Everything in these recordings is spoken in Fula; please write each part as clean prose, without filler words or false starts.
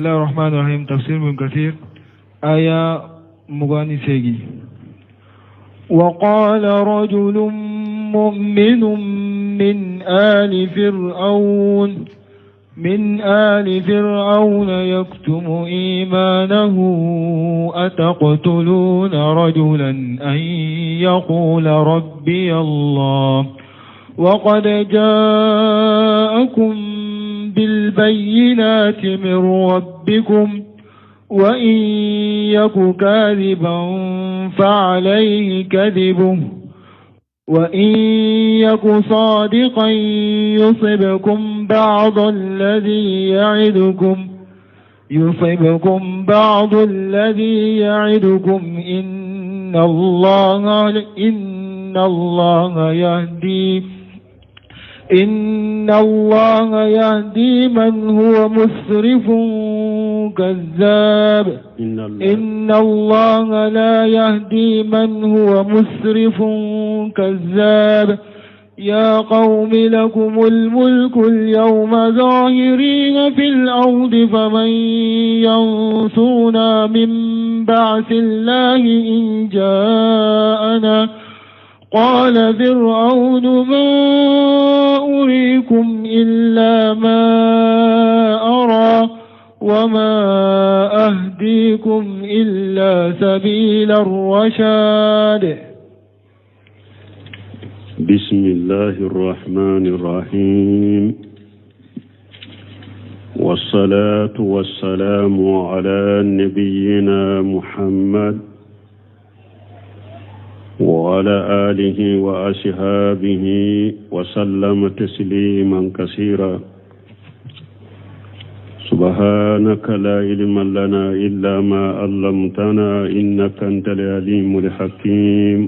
بسم الله الرحمن الرحيم. تفسير ابن كثير آية مغاني سيجي. وقال رجل مؤمن من آل فرعون يكتم إيمانه أتقتلون رجلا أن يقول ربي الله وقد جاءكم بالبينات من ربكم وإن يك كاذبا فعليه كذبه وإن يك صادقا يصبكم بعض الذي يعدكم إن الله يهدي من هو مسرف كذاب. إن الله لا يهدي من هو مسرف كذاب. يا قوم لكم الملك اليوم ظاهرين في الأرض فمن ينصرنا من بعث الله إن جاءنا. قال فرعون ما أريكم إلا ما أرى وما أهديكم إلا سبيل الرشاد. بسم الله الرحمن الرحيم. والصلاة والسلام على نبينا محمد وعلى آله وأصحابه وسلم تسليما كثيرا. سبحانك لا علم لنا إلا ما علمتنا إنك أنت العليم الحكيم.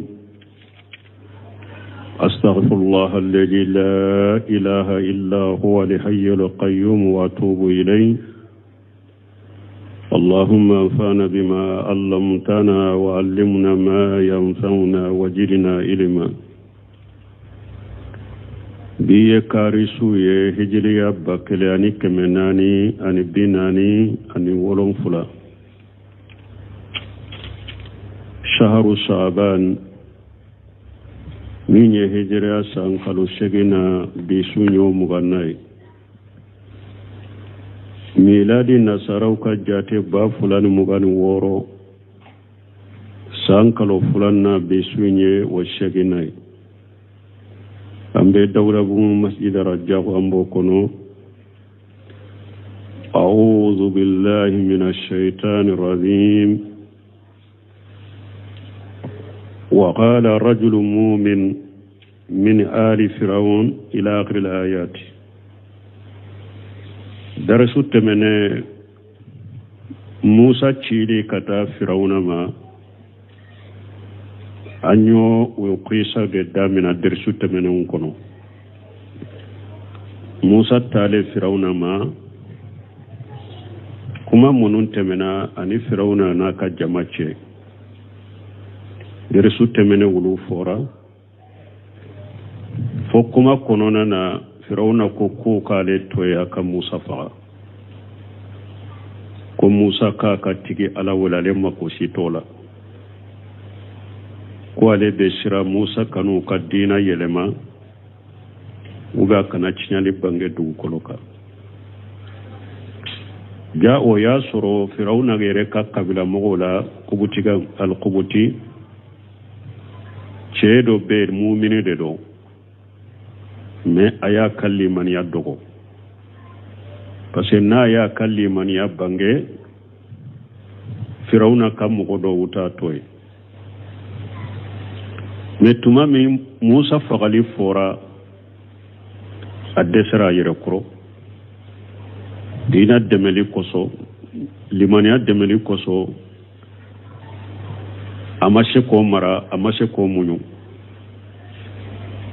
أستغفر الله الذي لا إله إلا هو الحي القيوم وأتوب إليه. اللهم انفعنا بما علمتنا وعلمنا ما ينفعنا وزدنا علما. biye karisu ye hijriya bakele ani kemenani ani binani ani wolon fula shahru sha'ban min ye hijriya san kalu shegina bisunyo muganai miladi nasarau ka jate ba fulani mugani woro san kalu fulanna bisunye wa sheginai ambe dawra bu masjid rajjahu ambo kono. a'udhu billahi minash shaitanir rajim. wa qala rajulun mu'min min ali fir'aun ila akhir al-ayat. darasu temene Musa chiri kata fir'auna ma anyo we qisa de damina dersu temene kono. Musa tale fir'auna ma kuma munun temena ani fir'auna na ka jamace dersu temene wulu fora fo kuma kono na fir'auna ko kale toya ka Musa fa ko Musa ka tigi ala wala le mako sitola ko ale be shira Musa kanu ka dina yelema uga kana chinyali bange du koloka ja o ya soro fir'auna gere ka kabila mogola kubutiga al kubuti chedo be mu'mini de do me aya kalli man ya dogo parce que na ya kalli man ya bange fir'auna kam ko do wuta toy me tuma mi Musa fagali fora adesra yere kro dina demeli koso limania demeli koso amashe ko mara amashe ko munyu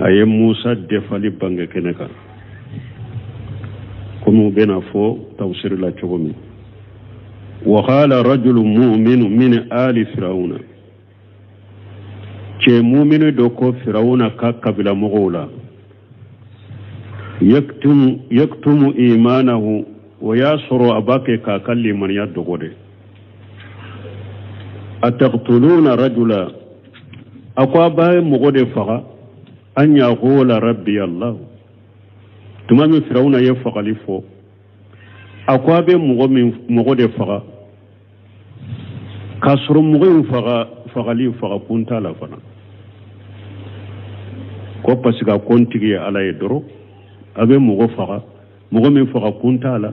aye Musa defali bange keneka komu bena fo tawsir la chogomi. wa qala rajulun mu'min min ali fir'auna ke mu'minu do ko fir'auna ka kabila mogola yaktumu imanahu وياسر أباك كاكلي من يدغد أتقتلون رجلا أقوى مغد فغا أن يقول ربي الله تمام فرعون يفق لفو أقوى مغد فغا كسر مغد فغا لي فغا كنت لفنا ko pasiga kontigi ala e doro abe mugo faga mugo min faga kunta ala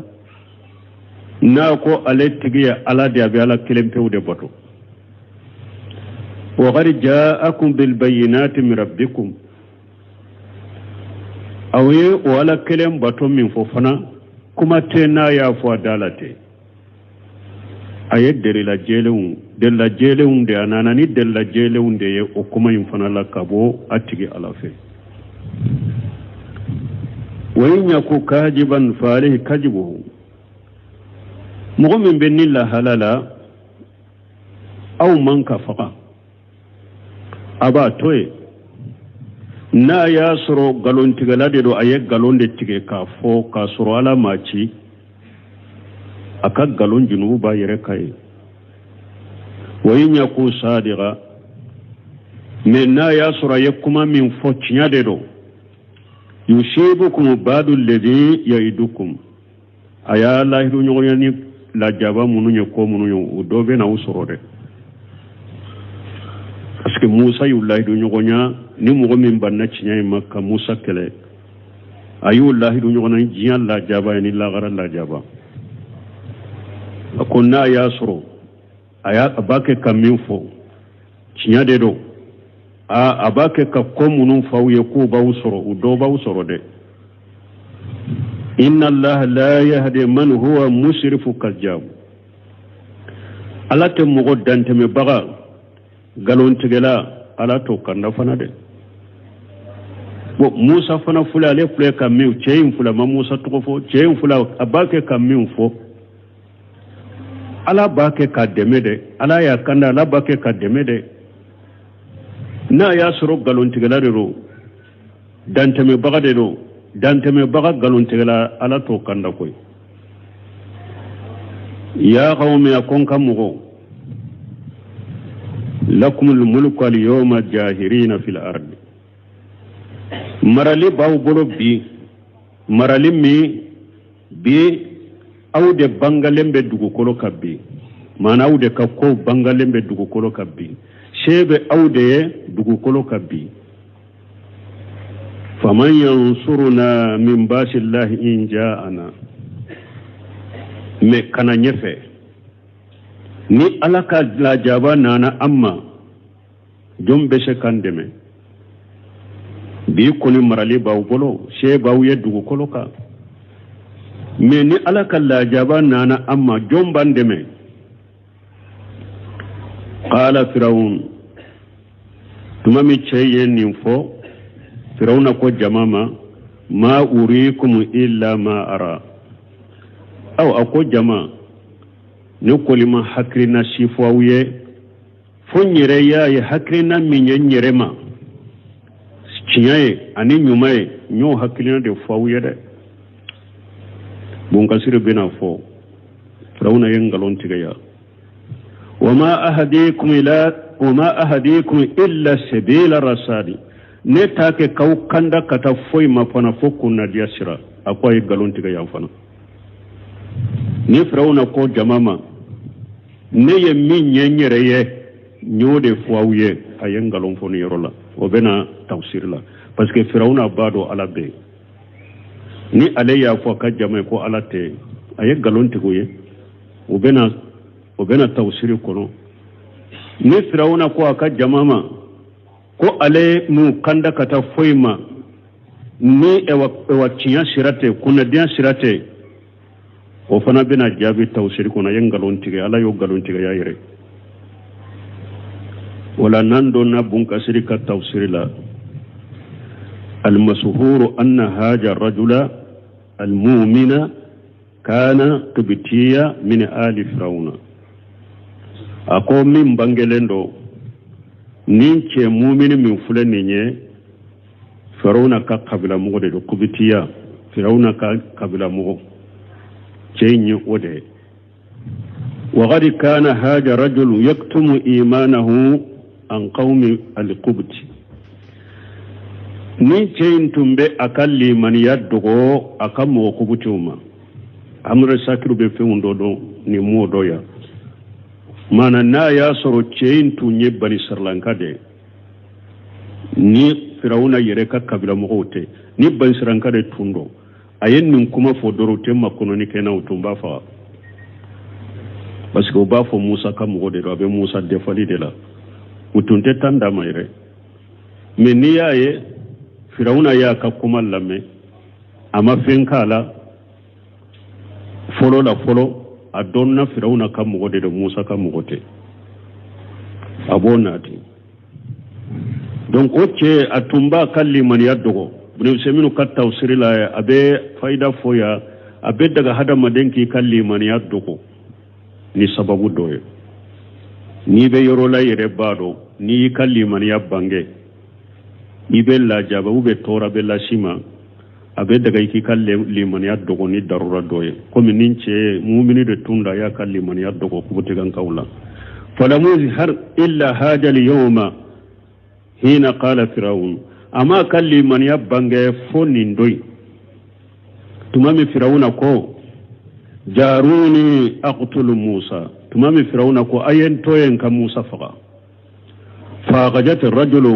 na ko ale tigi ala de abe ala kelempe de bato wa qad ja'akum bil bayyinati min rabbikum awe wala kelem bato min fofana kuma te na ya fo dalate ayet de la jelewun de anana ni de la jelewun de ye o kuma yin fana la kabo atigi ala fe wa in yaku kajiban falihi kajibuhu mu'min bin la halala aw man kafaqa aba toy na yasro galon tigalade do ayek galon de tige ka fo ka suro ala maci aka galon junuba yere kai wayin yaku sadiqa men na yasra yakuma min focinya de do yushibukum badu alladhi yaidukum aya la hidu nyogoni la jaba munu nyoko munu nyo do be na usoro de parce que Musa yullahi do nyogonya ni mo min banna cinya makka Musa kele ayullahi do nyogona jiyan la jaba ni la gara la jaba akonna yasro aya abake kamin fo cinya de do a abake ka komunun fawye ko ba usoro do ba usoro de inna allaha la yahdi man huwa musrifu kajjab alate mo dante me baga galon tigela ala to kanda fana de bo Musa fana fula le fule kamin cheyin fula ma Musa to fo cheyin fula abake kamin fo ala bake ka demede ala ya kanda ala bake ka demede na ya soro galon tigela de ro dante me baga de ro dante me baga galon tigela ala to kanda koy ya qawmi yakun kamugo lakum al-mulku al-yawma jahirina fil ardi marali baw bolo bi marali mi bi awde bangalembe dugu kolo kabbi mana awde kakko bangalembe dugu kolo kabbi shebe awde dugu kolo kabbi faman yansuruna min bashi llahi in ja'ana me kana nyefe ni alaka la jaba nana amma jombe se kandeme bi koni marali baw bolo she baw ye dugu kolo ka me ni alaka la jaba nana amma jombandeme qala fir'aun tumami cheye ninfo fir'auna ko jamama ma urikum illa ma ara aw ako jama ne kolima hakrina shifawye fonyere ya hakrina minyere ma chiyaye ani nyumaye nyo hakrina de fawye de bon kasire bena fo rauna yengalon tigaya wama ahadikum illa sabila rasadi ne take kawkanda kata foy mafana fokuna diasira akwai galon tigaya fana ni firawuna ko jamama ne ye min nyenyere ye nyode fuawye ayen galon foni yorola o bena tafsir la parce que firawuna bado ala be ni aleya fo ka jama ko ala te ayen galon tigoye o bena tafsir kono ni firawuna ko aka jamama ko ale mu kanda kata foima ni ewa tiya sirate kuna dia sirate o fana bena jabi tawsir ko na yengalon tige ala yo galon tige yayre wala nando na bunka sirika tawsir la al mashhur anna haja rajula al mu'mina kana qibtiya min ali fir'auna ako min bangelendo ninche mu'min min fulani nye fir'auna ka qabila mugo de qibtiya fir'auna ka qabila mugo chenye ode وقد كان هذا رجل يكتم إيمانه عن قوم القبط ni ceyin tumbe akalli man yaddugo akamo kubutuma amre sakiru be fewundo do ni modo ya mana na ya soro ceyin tunye bani sarlanka de ni firawuna yere ka kabila mogote ni bani sarlanka de tundo ayen nin kuma fodoro temma kono ni kena utumba fa parce que ba fo Musa ka mogode do be Musa defali de la utunte tanda mayre mais ni yaye firawuna ya ka kuma lame ama fenkala folo la folo adonna firawuna ka mogode de Musa ka mogote abonati donc oche atumba kalli man yaddugo bunu seminu ka tawsiri la abe faida foya abe daga hada madenki kalli man yaddugo ni sababu doye ni be yoro la yere bado ni kalli man yabbange ibe la jaba ube tora be la shima abe daga iki kalle liman yaddugo ni darura doye komi ninche mu'mini de tunda ya kalli man yaddugo kubuti gan kaula falamuzi har illa hada al-yawma hina qala fir'aun ama kalli man yabbange fonin doy tumami fir'auna ko jaruni aqtulu Musa tumami firawna ko ayen toyen ka Musa faqa faqajat ar-rajulu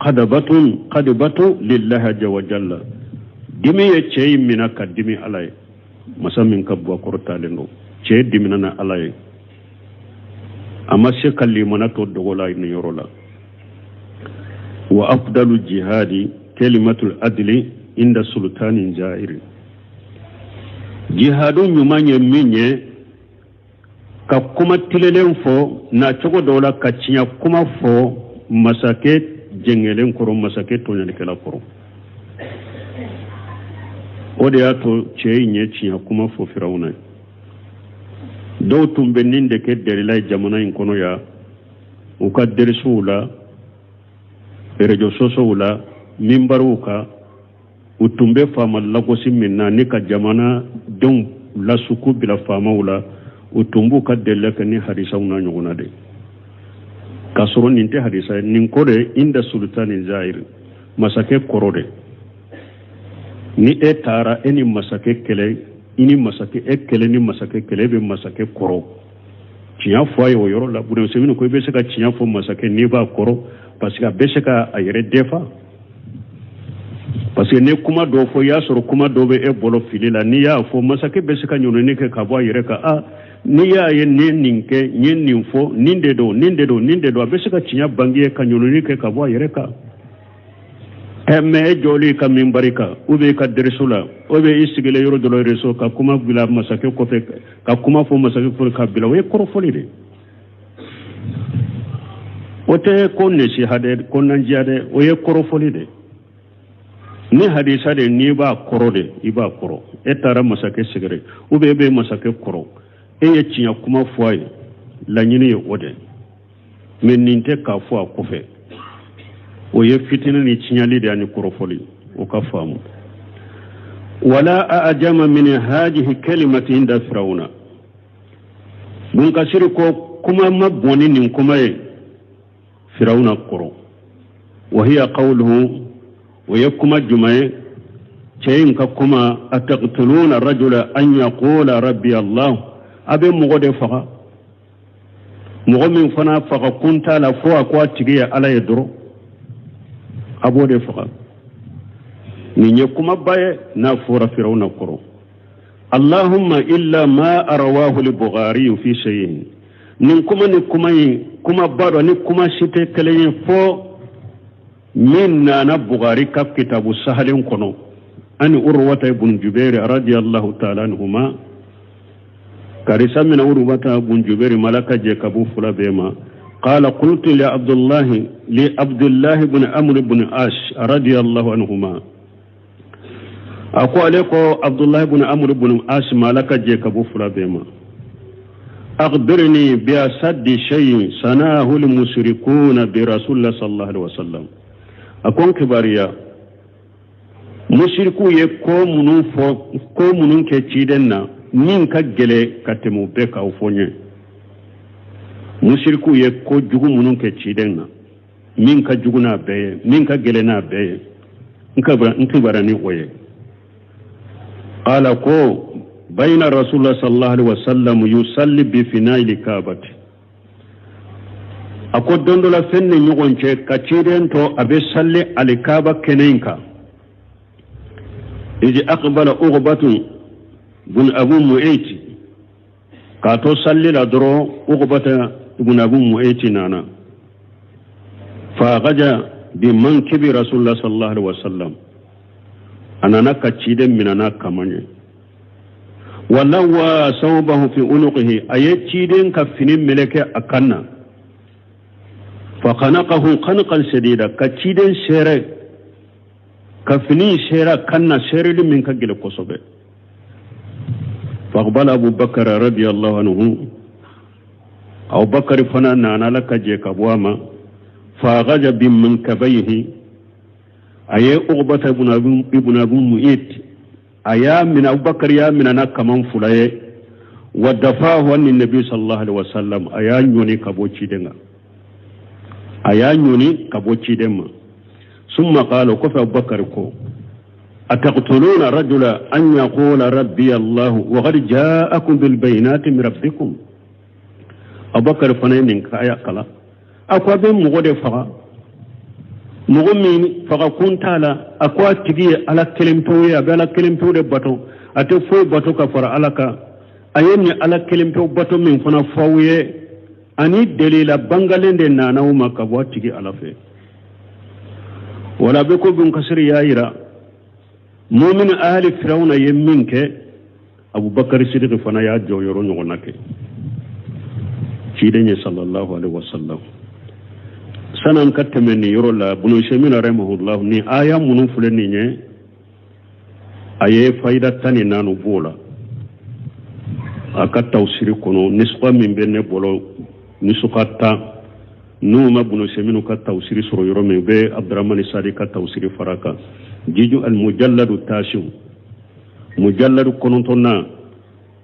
qadabatu lillahi azza wa jalla dimi ye chey minaka dimi alay masamin kabwa kortale ndo chey diminana alay amashe kalli manato dogola ni yorola wa afdalu jihadi kalimatul adli inda sultanin jairi jihadu nyumanye minye ka kuma tilelen fo na chogo dola ka cinya kuma fo masake jengelen koro masake to nyane kala koro ode ato chei nye cinya kuma fo firawuna do tumbe ninde ke delila jamana in kono ya uka derisula erejo sosowula mimbaruka utumbe fama lagosi minna ni ka jamana don la suku bila fama wula utumbu ka delle ka ni hadisa una nyuguna de kasoro ninte hadisa nin kore inda sultanin zair masake korode ni etara eni masake kele ini masake ekele ni masake kele be masake koro tiya fo ayo yoro la bude semino ko be seka tiya fo masake ni ba koro parce que be seka ayere defa parce que ne kuma do fo ya soro kuma do be e bolo filila ni ya fo masake be seka nyono ni ke kabo ayere ka a ni ya ye ne ninke nyen ninfo ninde do be seka tiya bangi ka nyono ni ke kabo ayere ka emme joli ka mimbarika ube ka dersula ube isigile yoro dolo reso ka kuma bila masake ko fe ka kuma fo masake ko ka bila we koro folide ote konne si hade konnan jiade o ye koro folide ni hadisa de ni ba koro de iba koro etara masake sigire ube be masake koro e ye tinya kuma foye la nyini ye ode men ninte ka fo akofe o ye fitina ni cinyali de ani korofoli o ka famu wala ajama min hadhihi kalimati inda fir'auna mun kasiri ko kuma maboni nin kuma ye fir'auna koro wa hiya qawluhu wa yakuma jumaye ceyin ka kuma ataqtuluna rajula an yaqula rabbi allah abe mugode faga mugomin fana faga kunta la fo akwa tigiya ala yadro abode faga ni nyekuma baye na fura firawna koro allahumma illa ma arawahu li bughari fi shay'in nin kuma bado ni kuma shite kaleyen fo minna na bughari kaf kitabu sahalin kono ani urwata ibn jubair radiyallahu ta'ala anhuma karisa min urwata ibn jubair malaka je kabu fula bema قال قلت لعبد الله بن عمرو بن عاص رضي الله عنهما أقول لك عبد الله بن عمرو بن عاص مالك جيك أبو فلابيما أخبرني بأسد شيء صنعه المشركون برسول الله صلى الله عليه وسلم أكون كباريا mushriku ye ko munun ke ciden na min ka gele ka temu be ka ufonye mushriku ye ko jugu munun ke ciden na min ka jugu na be min ka gele na be nka barani oye qala ko bayna rasulullah sallallahu alaihi wasallam yusalli bi fina'il kabati ako dondola fenne ñogonce ka ciden to abe salli alikaba kenenka iji aqbala ughbatu bun abu mu'ayti ka to salli la doro ughbata bun abu mu'ayti nana fa gaja bi mankibi rasulullah sallallahu alaihi wasallam anana ka ciden minana kamanye walawa sawbahu fi unuqihi aye ciden ka finin meleke akanna فخنقه خنقا شديدا كتشيدن شيره كفني شيره كنا شيره من كجل قصبه فاقبل ابو بكر رضي الله عنه ابو بكر فنان انا لك جيك ابواما فاغج بمنكبيه اي اغبت ابن ابو مؤيت ايا من ابو بكر يا من انا كمان فلاي ودفاه عن النبي صلى الله عليه وسلم ايا نوني كبو تشيدنga ayanyuni kaboci demma summa qala ko fa abubakar ko ataqtuluna rajula an yaqula rabbi allah wa qad ja'akum bil bayinati min rabbikum abubakar fananin ka aya kala akwa be mu gode faga mu gomi faga kuntala akwa tigi ala kelimto ya bala kelimto de bato ate fo bato ka fara alaka ayeni ala kelimto bato min fana fawye ani delila bangalende nanawma ka watigi alafe wala be ko bun kasir yaira mu'min ahli fir'auna yemminke abubakar siddiq fana ya joyoro ngonake cidenye sallallahu alaihi wasallam sanan kattemeni yoro la bunu shemina rahimahullah ni aya munun fuleni nye aye faida tani nanu bola aka tawsiri kono nisqa min benne bolo nisukata numa bunu seminu ka tawsiri soro yoro min be abdurrahman sadi ka tawsiri faraka jiju al mujalladu tashu mujalladu konontonna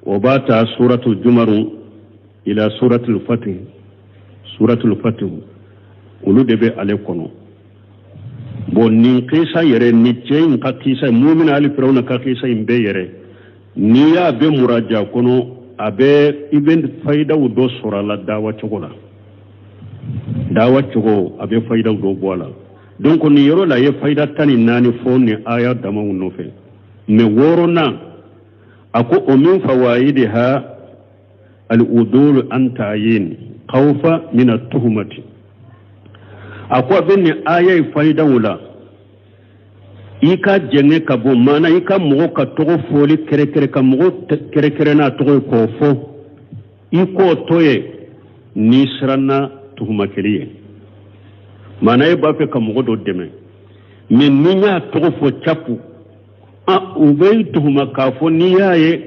wabata suratul jumaru ila suratul fatih ulu debe ale kono bon ni qisa yere ni chen ka qisa mu'min ali firawna ka qisa imbe yere ni ya be muraja kono abe ibn faida do sura la dawa chogola abe faida do bola donc ni yoro la ye faida tani nani fonni aya dama no fe me worona ako o min fawaidiha al-udul an tayin khawfa min at-tuhmati ako benni aya faida wala ika jenge kabo mana ika mo ka togo foli kere ka mo kere na togo ko fo iko toye ni srana tuhuma keliye mana e ba fe ka mo do deme men ni nya togo fo chapu a ubey tuhuma ka fo ni yaye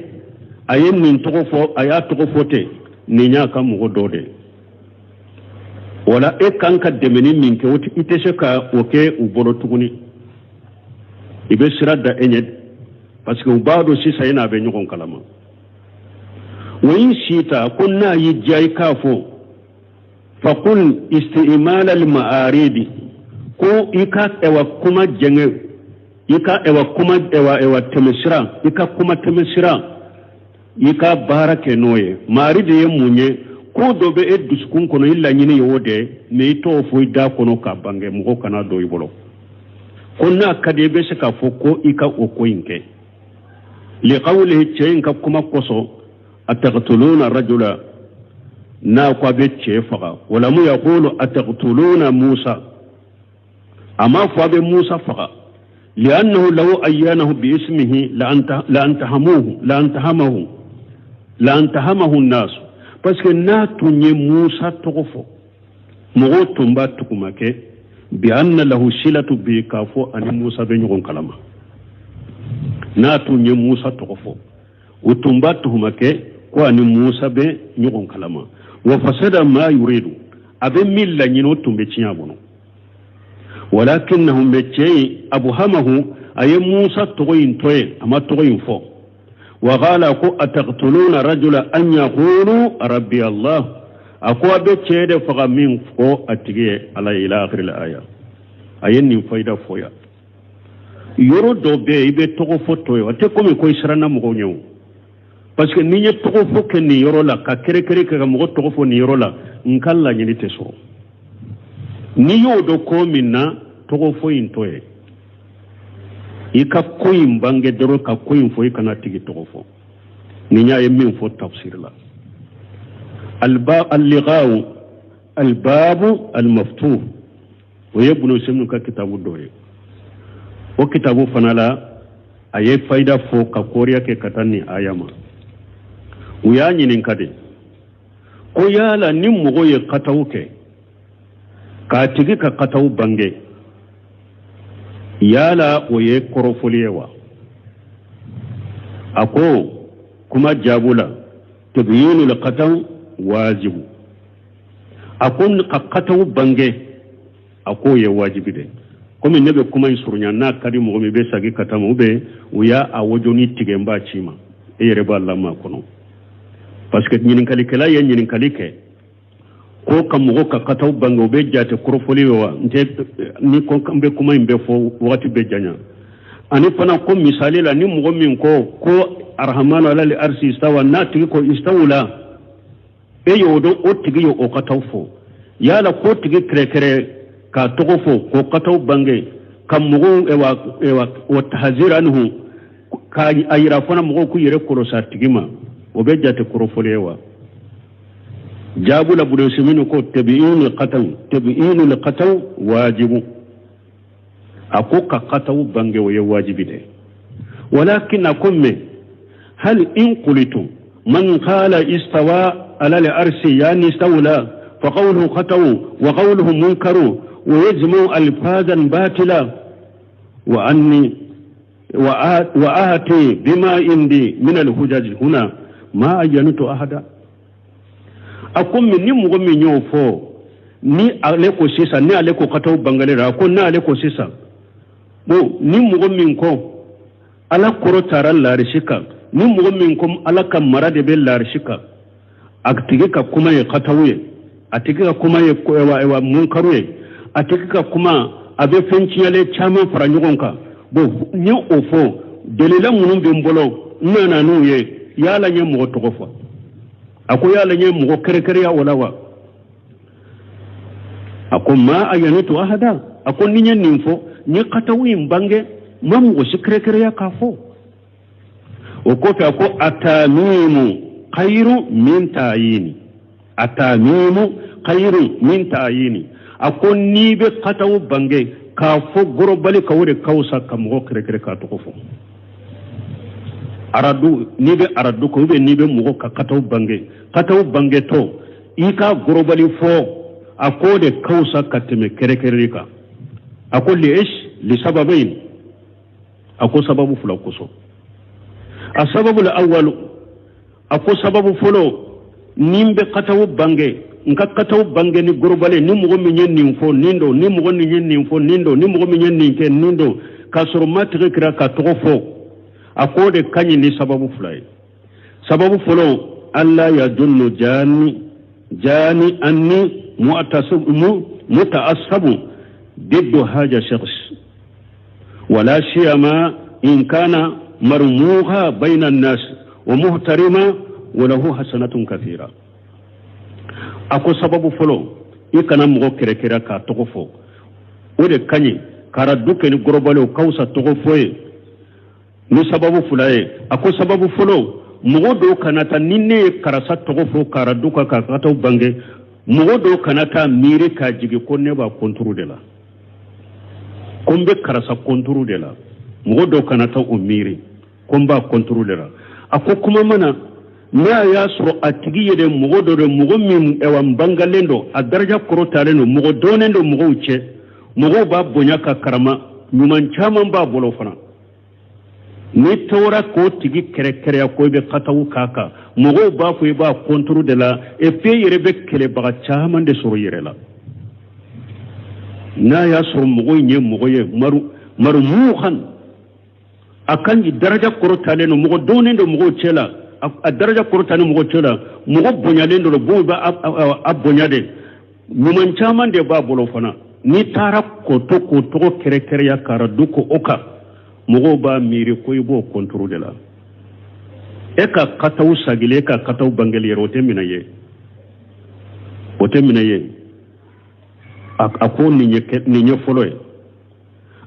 ayen min togo fo aya togo fote ni nya ka mo do de wala e kanka demeni min ke woti itese ka oke uboro tuguni ibe sirada enyed parce que ubado sisa yana be nyukon kalama wayin sita kunna yijai kafo faqul isti'mal al ma'aridi ko ika ewa kuma jenge ika ewa kuma ewa temesira ika kuma temesira ika barake noye ma'aridi yemunye ko dobe eduskun kono illa nyini yode me to fo da kono ka bange mugo kana do yibolo kunna kadebe se ka foko ika okoyinke li qawlihi chaynka kuma koso ataqtuluna rajula na kwa beche faga wala mu yaqulu ataqtuluna musa ama fa be musa faga li'annahu law ayyanahu bi ismihi la antahamahu an-nas parce que na tunye musa togofo mo tumba tukumake bi anna lahu silatu bi kafo ani musa be nyugon kalama na tunye musa togofo utumba tuhumake ko ani musa be nyugon kalama wa fasada ma yuridu abe milla nyino tumbe chiyabono walakinnahum meche abuhamahu aye Musa togoyin toye ama togoyin fo wa qala ko ataqtuluna rajula an yaqulu rabbi Allah ako abe cede faga min ko atige ala ila akhir al aya ayen ni fayda foya yoro do be ibe togo foto yo te komi ko israna mo nyew parce que ni nye togo fo ken ni yoro la ka kere ka mo togo fo ni yoro la nkalla ni te so ni yo do ko minna togo fo intoye ika koyin bange doro ka koyin fo ikana tigi togo fo ni nya min fo tafsir la اللغاو الباب المفتوح ويبنو سمنك كتاب الدوري وكتاب فنالا أي فايدة فوق كوريا كتاني آياما وياني ننكدي كويالا نمو يقتوك كاتيكي كقتو بانجي يالا ويكورفوليوا أكو كما جابولا تبيين لقتو wajibu akon kakataw bange ako ye wajibi de comme nebe kuma isurunya na kadi mo be sagi katama ube uya awojoni tigemba chima e yere ba Allah ma kono parce que nyinin kalikela ye nyinin kalike ko kam mo kakataw bange ube jate korofoli wa nte ni ko kambe kuma imbe fo wakati be janya ani fana ko misali la ni mo min ko arhamanu ala li arsi istawa na tigi ko istawla eyo do o tigi yo o kataw fo yala ko tigi krekere ka togo fo ko kataw bange kam mugo ewa wa tahzir anhu ka ayira fona mugo ku yere ko sa tigima o be jate ko folewa jabula budo simino ko tabi'in qataw wajibu ako ka kataw bange o ye wajibi de walakin akum hal in qulitum man qala istawa على الأرش يعني استولى فقوله خطأ وقوله منكر ويجمع ألفاظا باطلا وآتي بما عندي من الحجج هنا ما أجنت أحدا أقوم من نمغمي نيوفو ni aleko sisa ni aleko kataw bangalera ko na aleko sisa bo ni mugomin ko ala koro taral larishika ni mugomin ko ala kamara de bel larishika atike ka kuma ye katawe atike ka kuma ye ewa munkaruye atike ka kuma abe fenciyale chama faranyogonka bo ni ofo delila munum be mbolo nana nuye yala nye mo togofa ako yala nye mo kere ya walawa ako ma ayanatu ahada ako ninya nimfo ni katawe mbange mamu osikere ya kafo okofe ako atamimu khairu min ta'yini atamimu khairu min ta'yini akon ni be kataw bange ka fo gorobali kawre kawsa kam go kere ka to fo aradu ni be aradu ko be ni be mo ka kataw bange to ika gorobali fo akode kawsa kateme kere ka akon li sababain ako sababu fula kuso asababu al-awwal ako sababu folo nimbe kataw bange nka kataw bange ni gorobale ni mo mi nyen ni fo nindo ni mo ni nyen ni fo nindo ni mo mi nyen ni ken nindo ka soro matre kra ka to fo akode kanyi ni sababu fulay sababu folo alla yadullu jani anni muta'assabu ضد هذا الشخص ولا سيما إن كان مرموها بين الناس ومحترما وله حسنة كثيرة أكو سبب فلو يكنا مغو كرا كا تغفو ودي كاني كاردوك ني غروبالو كوسا تغفوي ni sababu fulaye ako sababu folo mugo do kanata ninne karasa togofo karaduka ka kata bange mugo do kanata miri ka jigi konne ba konturu de la kombe karasa konturu de la mugo do kanata umiri komba konturu de la ako kuma mana na ya suro atigi de mugo do de mugo min ewa bangalendo a daraja korotaleno mugo donendo mugo uche mugo ba bonya ka karama nyuman chaman ba bolo fana ni tora ko tigi kere ya ko be katawu kaka mugo ba fu ba konturu de la e fe yere be kele ba chaman de suru yere la na ya suru mugo nye mugo ye maru muhan akan daraja korotale no mo donen do mo chela a daraja korotane mo chela mo bonyalen do bo ba abonyade numan chaman de ba bolo fana ni tara ko to kere ya kara duko oka mo ba miri ko ibo control de la eka kataw sagile ka kataw bangel yerote minaye ote minaye ako ni foloy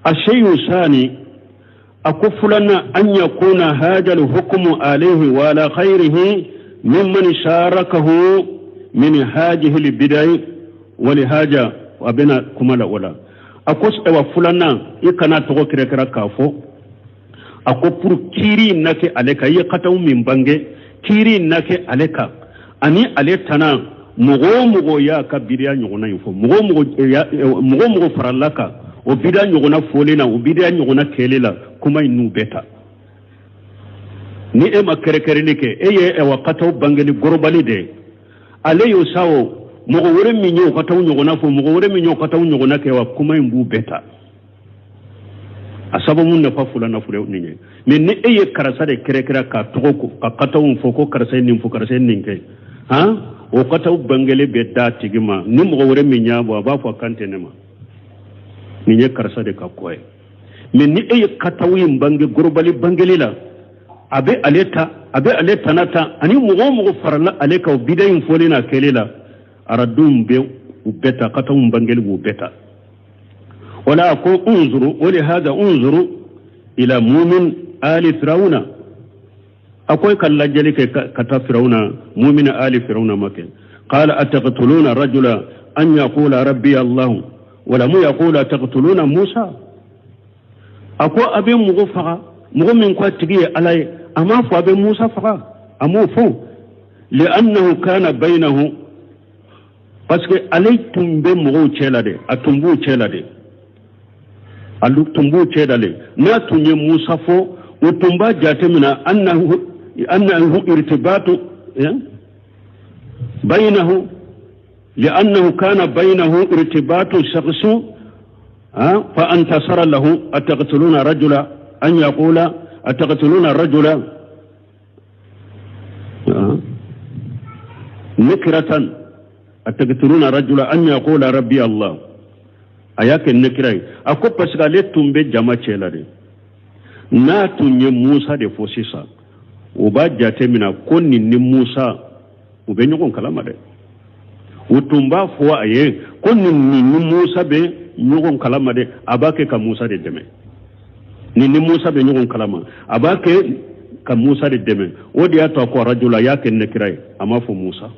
ashayu sani أكفلنا أن يكون هذا الحكم عليه وعلى خيره ممن شاركه من هذه البدع ولهذا وبنا كمال ولا أكوس أوفلنا إكنا توكر كركافو أكفر كيري نك عليك يقطع من بانجي كيري نك عليك أني عليتنا مغو يا كبيريا نيونا يفو مغو فرالك وبيدا نيونا فولينا وبيدا نيونا كيليلا kuma inu beta ni ema kere nike eye ewa kataw bangeli gorobali de ale yo sawo mo wore mi nyo kataw nyogona fo mo wore mi nyo kataw nyogona ke wa kuma imbu beta asaba mun na fa fula na fure ninye mais ni eye karasa de kere ka toko ka kataw fo ko karasa nin fo karasa ninke ha o kataw bangeli be da tigima ni mo wore mi nya ba fo kante nema ninye karasa de ka koy mais ni eye katawi bange gorobali bangelila abe aleta nata ani mugo farala aleka bidayin folina kelela aradum be ubeta katawu bangeli ubeta wala ko unzuru wali hada unzuru ila mu'min ali fir'auna akoy kallajeli ke kata fir'auna mu'min ali fir'auna make qala ataqtuluna rajula an yaqula rabbi allah wala mu yaqula taqtuluna musa ako abe mugo faga mugo min ko tigi alay ama fo abe musa faga amo fo li'annahu kana bainahu parce que alay tumbe mugo chela de atumbu chela de alu tumbu chela de na tunye musa fo utumba jatemina annahu irtibatu bainahu li'annahu kana bainahu irtibatu shakhsu فأنتصر له أتقتلون رجلا أن يقول أتقتلون رجلا نكرة أتقتلون رجلا أن يقول ربي الله أياك النكرة أكو بسغالتهم بجمع شلالي ناتن موسى دي فوسيسا وباجة منا كون موسى وبينكم كلام ده وتنبا فوا أيه كون موسى بي ñogon kalama de abake ka Musa de deme ni Musa be ñogon kalama abake ka Musa de deme wodi ato ko rajula yake nekirai ama fo Musa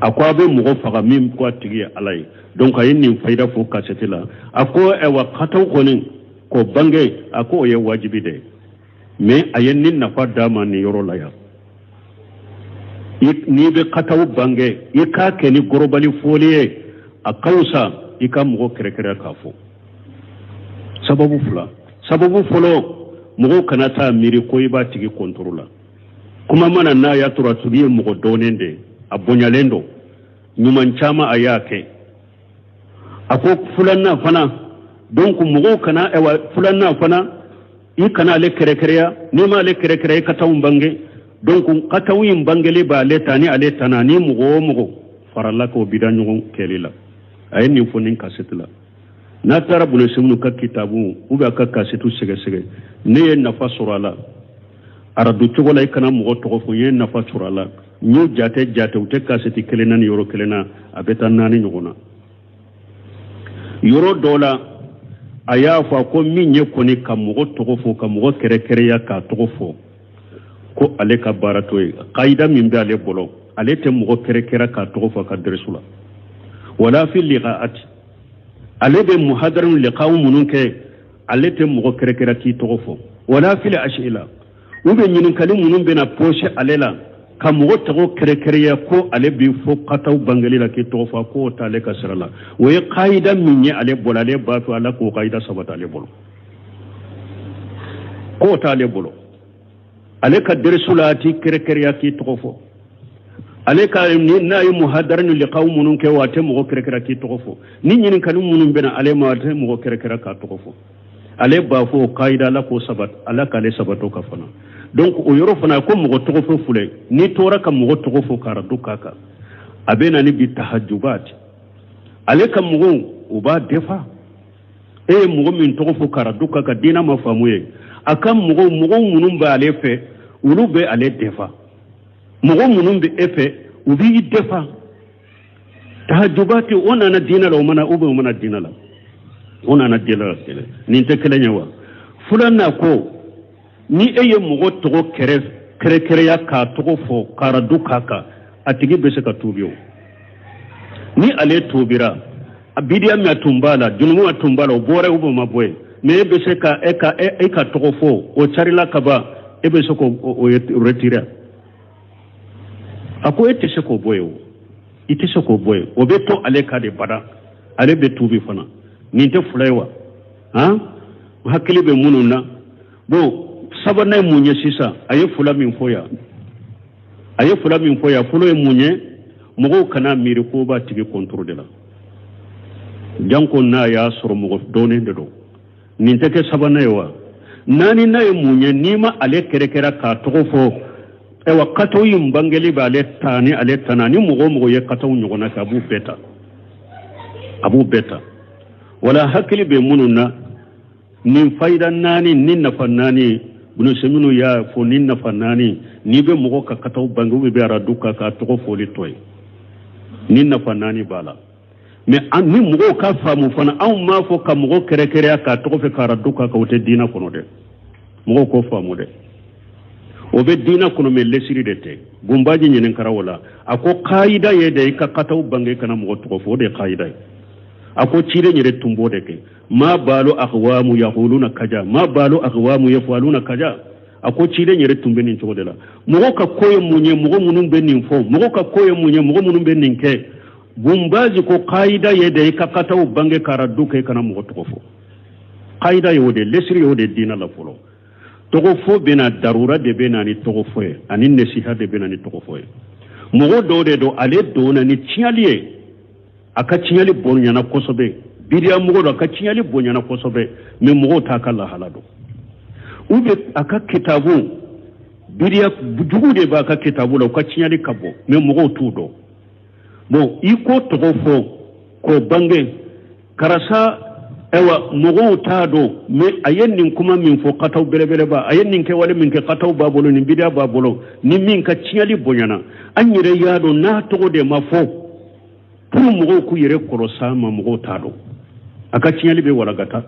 akwa be mugo faga mim ko tigi alay donc ayin ni fayda fo ka setila ako e wa kataw konin ko bange ako ye wajibi de mais ayin ni nafa dama ni yoro la ya ni be kataw bange ika ke ni gorobali foliye akausa ika mugo kere kafo sababu folo mugo kanata miri ko iba tigi kontrola kuma mana na ya tura tubiye mugo donende abonyalendo nyuman chama ayake ako fulanna fana donc mugo kana ewa fulanna fana ikana le kere ya nima le kere katawum bange donc katawum bangele ba letani aletana ni mugo faralla ko bidanyo kelila ayen ni fonin kasetla na tara bule simnu ka kitabu uba ka kasetu sege ne yen nafa surala aradu chogola ikana mugo to fo yen nafa surala ñu jate ute kaseti kelena ni yoro kelena abeta nani nyugona yoro dola aya fa ko minye koni ka mugo to fo ka mugo kere ya ka to fo ko ale ka barato qaida min be ale bolo ale te mugo kere ka to fo ka dresula wala fi liqa'at ale be muhadarun liqa'u mununke ale te mugo kere ki to fo wala fi ashila ube nyinin kalim munun be na poche alela ka mugo to kere ya ko ale bi fo qataw bangali la ki to fo ko ta le ka sirala we qaida minye ale bola le ba to ala ko qaida sabata ale bolo ko ta le bolo ale ka dersulati kere ya ki to fo ale ka ni na yi muhadaran li qaumun ke wate mugo kere ki to fo ni nyinin kalim munun be na ale ma wate mugo kere ka to fo ale ba fo qaida la ko sabat ala kale sabato ka fana donc o yoro fana ko mo to fo fule ni tora kam mo to fo kara dukaka abena ni bi tahajjubat ale kam mo uba defa mo min to fo kara dukaka dina ma famuye akam mo munum ba ale fe ulu be ale defa mo munum be efe ubi defa tahajjubati ona na dina la mana ube mana dina la ona na dina la ni te kelenya wa fulana ko ni eye mugo to kere ya ka to fo kara dukaka atigi bese ka tubiyo ni ale tubira abidia mi atumbala junumu atumbala bore ube maboy me bese ka eka to fo o charila kaba ebe soko o retira ako ete soko boyo ite soko boy obeto ale ka de bada ale be tubi fana ni te fulaiwa hakili be mununa bo sabana munye sisa aye fula min foya fulo munye mogo kana miri ko ba tigi contrôle la janko na ya soro mogo done de do ni te ke sabana yawa nani na munye nima ale kerekera ka tofo ewa kato yimbangeli ba ale tani ale tanani mogo ye kato nyogona ka abu beta wala hakili be mununa nin faida nani nin nafa nani bunu seminu ya fo nin nafa nani ni be mogo ka kato bangu be ara duka ka to fo li toy nin nafa nani bala mais an ni mogo ka famu fana an ma fo ka mogo kere ka to fe ka ara duka ka wote dina kono de mogo ko famu de o be dina kono me lesiri de te gumbaji nyenen karawala ako qaida ye de ka kato bangu kana mogo to fo de qaida ako cire nyere tumbo de ke ma balu aqwamu yaquluna kaja ma balu aqwamu yafaluna kaja ako cire nyere tumbe nin to de la mogo ka koye munye mogo munum be nin fo mogo ka koye munye mogo munum be nin ke gumbaji ko qaida ye de ka kataw bange karadu ke kana mogo to fo qaida ye de lesri yo de dina la folo to fo bena darura de bena ni to fo ani nesiha de bena ni to fo mogo do de do ale do na ni tialie aka cinyali bonyana kosobe bidiya mugo do aka cinyali bonyana kosobe me mugo ta kala halado ube aka kitabu bidiya jugu de ba aka kitabu lo ka cinyali kabo me mugo tudo bo iko togofo ko bange karasa ewa mugo ta do me ayennin kuma min fo kataw belebele ba ayennin ke wale min ke kataw babolo ni bidiya babolo ni min ka cinyali bonyana anyire yado na togo de mafo pour mogo ku yere korosa ma mogo tado aka tinyali be wala gata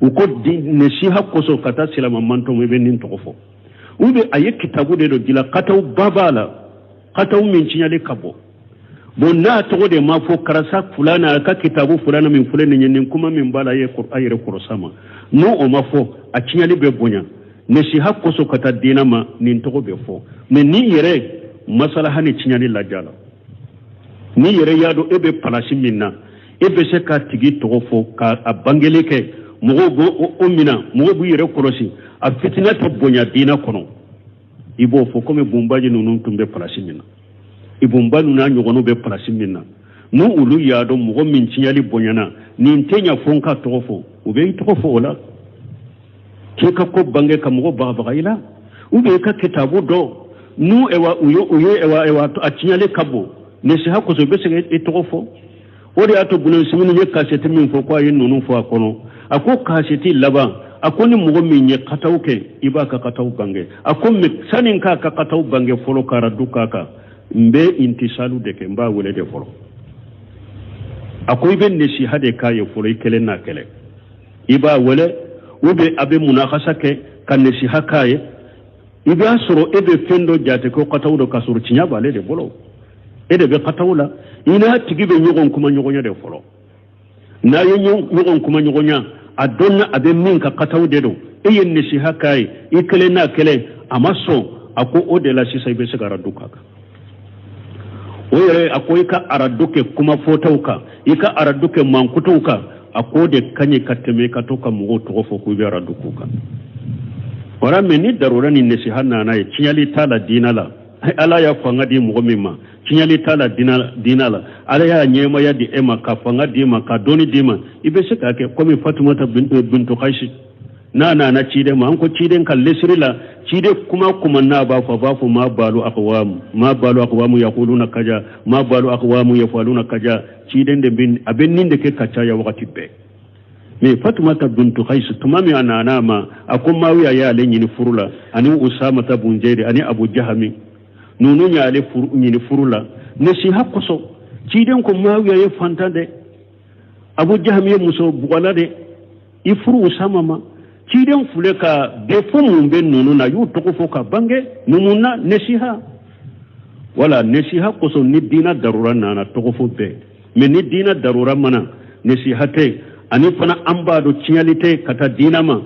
uko ne shi hakkoso kata silama manto me benin tofo ube aye kitabu de do dila kataw babala kataw min tinyali kabo bonna to de ma fo karasa fulana aka kitabu fulana min fulani nyen kuma min bala ye ayere korosa ma no o ma fo a tinyali be bonya ne shi hakkoso kata dinama nin to be fo me ni yere masala hani tinyali la jala ni yere yado ebe palasi minna ebe se ka tigi togofo ka abangele ke mogo go omina mogo bu yere korosi a fitina to bonya dina kono ibo fo comme bumbaji nunun tumbe palasi minna ibumba nuna nyogono be palasi minna no ulu yado mogo min tinyali bonyana ni ntenya fonka togofo ube togofo ola ke ka ko bange ka mogo baba ila ube ka kitabu do nu ewa uyo ewa a tinyali kabo ne si hakko so bese etofo ori ato bunan simini ye kasete min fo ko ayin nonu fo akono ako kaseti laba akoni mugo min ye katawke ibaka kataw bange akom me sanin ka kataw bange folo kara dukaka mbe intisalu deke mba wele de folo akoy ben ne si hade kaye folo ikele na kele iba wele ube abe munakhasa ke kan ne si hakaye iba soro ebe fendo jate ko kataw do kasuru tinya bale de bolo ede be katawla ina tigibe nyogon kuma nyogonya de folo na nyogon kuma nyogonya adonna abe min ka katawde do eyen ne shi hakai ikele na kele amaso ako odela shi sai be sigara dukaka oyere akoy ka araduke kuma fotauka ika araduke mankutauka akode kanye kateme katoka mugo tofo ku be aradukuka wara meni darura ni ne shi hanna na cinyali tala dinala ala ya fanga di mo mimma cinyali tala dinala ala ya nyema ya di ema ka fanga di ma ka doni di ma ibe se ka ke komi fatumata bintu qais na cide ma an ko ciden kan lesrila cide kuma na ba fa ma balu aqwam yaquluna kaja ma balu aqwam yafaluna kaja ciden de bin abin nin de ke kacha ya wakati be me fatumata bintu qais tumami anana ma akuma wiya ya le nyini furula ani usama ta bunjeri ani abu jahami nunu nya le furu nyini furula ne si hakkoso ciden ko mawiya ye fantande abu jahami muso bugala de ifuru usama ma ciden fule ka defo mun be nunu na yu to fo ka bange numuna nesiha wala nesiha koso ni dina darura na to fo be me ni dina darura mana nesihate ani fana ambado cialite kata dina ma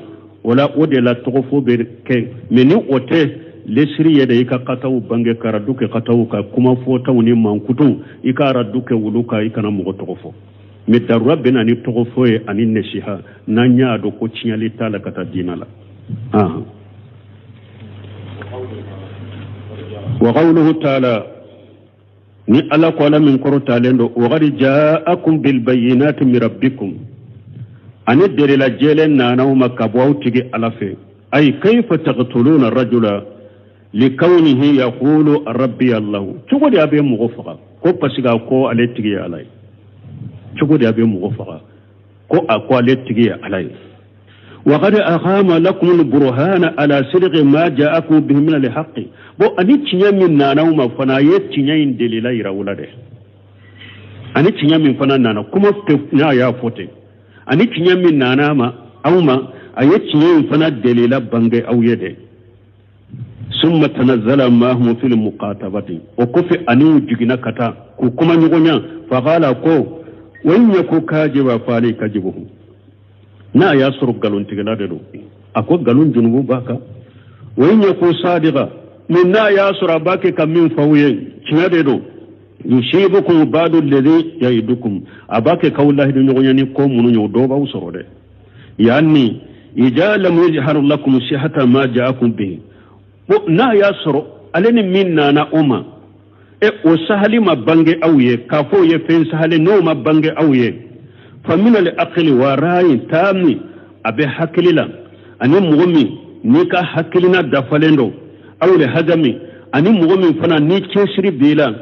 wala ode la to fo be ke me ni ote lesri yede ika kataw bange karaduke kataw ka kuma fo tawni mankutu ika raduke wuluka ikana mo to fo me darura bena ni to fo e ani nesiha nanya do ko ciali tala kata dinala wa qawluhu ta'ala ni ala qala min qurta lendo wa qad ja'akum bil bayyinati min rabbikum ani derila jelen nana ma kabwa tigi alafe ay kayfa taqtuluna rajula likawnihi yaqulu rabbi allah tugodi abe mu gofa ko pasiga ko ale tigi alai tugodi abe mu gofa ko akwa le tigi alai wa qad aqama lakum al-burhana ala sidqi ma ja'akum bihi min al-haqq bo ani tinya min nana ma fana ye tinya in delila ira wulade ani tinya min fana nana kuma na ya fote ani tinya min nana ma awma aye tinya in fana delila bangai awyede summa tanazzala ma hum fil muqatabati o kofi ani jigina kata ko kuma nyogonya fa qala ko wanya ko kaje ba fale kajibuhu na ya suru galon tigala de do ako galon junubu baka wanya ko sadiqa min na ya sura bake kam min fawye kina de do yushibukum ba'du alladhi ya'idukum abake kawlahi do nyogonya ni ko munu nyo do ba usoro de yani ijala mujharu lakum shihata ma ja'akum bihi na ya suru alani minna na umma o sahali ma bange awye kafo ye fen sahali no ma bange awye famina li aqli wa ra'i tamni abe haklila ani mugumi ni ka haklina dafalendo awle hadami ani mugumi fana ni keshri bila